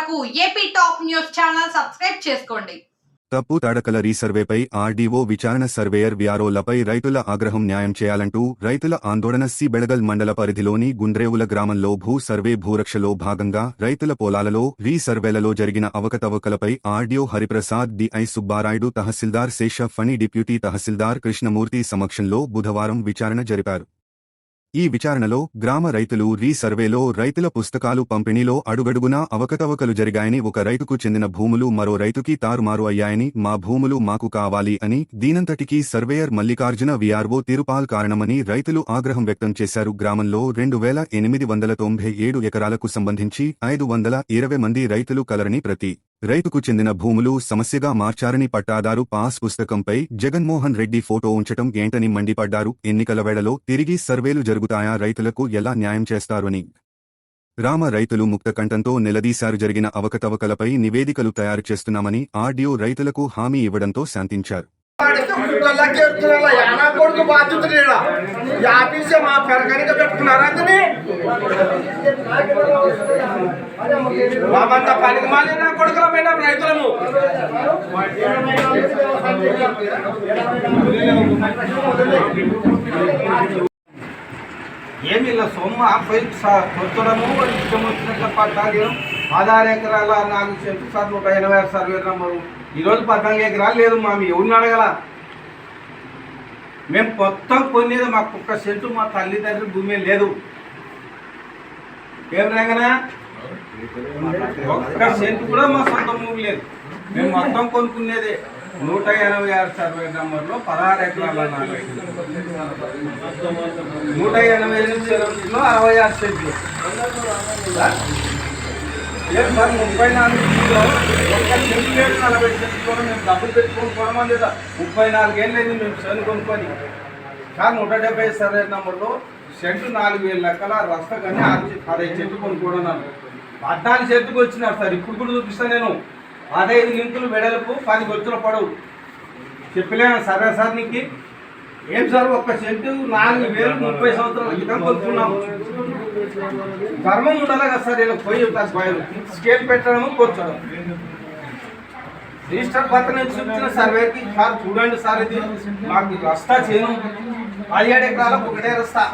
కొరకు AP top news channel subscribe చేసుకోండి. తప్పు తడకల రీసర్వేపై ఆర్డీఓ విచారణ. సర్వేయర్ వ్యారోలపై రైతుల ఆగ్రహం. న్యాయం చేయాలంటూ రైతుల ఆందోళన. బెళగల్ మండల పరిధిలోని గుండ్రేవుల గ్రామంలో భూ సర్వే భూరక్షలో భాగంగా రైతుల పొలాలలో రీసర్వేలలో జరిగిన అవకతవకలపై ఆర్డీఓ హరిప్రసాద్, డిఐ సుబ్బారాయుడు, తహసీల్దార్ శేష ఫణి, డిప్యూటీ తహసీల్దార్ కృష్ణమూర్తి సమక్షంలో బుధవారం విచారణ జరిపారు. ఈ విచారణలో గ్రామ రైతులు రీసర్వేలో రైతుల పుస్తకాలు పంపిణీలో అడుగడుగునా అవకతవకలు జరిగాయని, ఒక రైతుకు చెందిన భూములు మరో రైతుకి తారుమారు అయ్యాయని, మా భూములు మాకు కావాలి అని, దీనంతటికీ సర్వేయర్ మల్లికార్జున విఆర్ఓ తిరుపాల్ కారణమని రైతులు ఆగ్రహం వ్యక్తం చేశారు. గ్రామంలో 2897 ఎకరాలకు సంబంధించి 520 మంది రైతులు కలరని, ప్రతి రైతుకు చెందిన భూములు సమస్యగా మార్చారని, పట్టాదారు పాస్ పుస్తకంపై జగన్మోహన్ రెడ్డి ఫోటో ఉంచటం ఏంటని మండిపడ్డారు. ఎన్నికల వేళలో తిరిగి సర్వేలు జరుగుతాయా? రైతులకు ఎలా న్యాయం చేస్తారు అని గ్రామ రైతులు ముక్తకంఠంతో నిలదీశారు. జరిగిన అవకతవకలపై నివేదికలు తయారు చేస్తున్నామని ఆర్డీఓ రైతులకు హామీ ఇవ్వడంతో శాంతించారు. ఏమి ఇలా సొమ్ము ఆపై కొత్తడము ఇష్టం వచ్చినట్ల పట్టాలు 6 ఎకరాల 4 సెంట్లు సార్ 186 సర్వే నంబరు. ఈరోజు 14 ఎకరాలు లేదు. మా ఎవరిని అడగల? మేము మొత్తం కొనేది మాకు 1 సెంటు మా తల్లిదండ్రుల భూమి లేదు. ఏం రంగనా 1 సెంటు కూడా మా సొంత భూమి లేదు. మేము మొత్తం కొనుక్కునేది 186 సర్వే నంబర్లో 16 ఎకరాల 188 సెంట్లో 66 సెంట్లు. ఏం సార్ 34 40 సెంట్లు మేము డబ్బులు పెట్టుకొని కొనమని లేదా? 34 ఏళ్ళు అయింది మేము సెంటు కొనుక్కొని. సార్ 170 సర్వే నంబర్లో సెంటు 4000 లెక్కల రస్తా కానీ 15 సెంట్లు కొనుక్కోవడం 14 సెంట్లకు వచ్చినారు సార్. ఇప్పుడు కూడా చూపిస్తాను నేను. 15 లింకులు వెడల్పు 10 గొచ్చుల పొడవు చెప్పలేను సరే సార్. నీకు ఏం సార్ 1 సెంటు 4000 30 సంవత్సరాల క్రితం కొనుక్కున్నాము. ధర్మం ఉండాలి కదా సార్. ఇలా పోయి స్కేల్ పెట్టడం కూర్చోడం రిజిస్టర్ పత్రం చూపించిన సర్వేకి సార్ చూడండి సార్, ఇది మాకు రస్తా చేయను 17 ఎకరాలకు 1 రస్తా.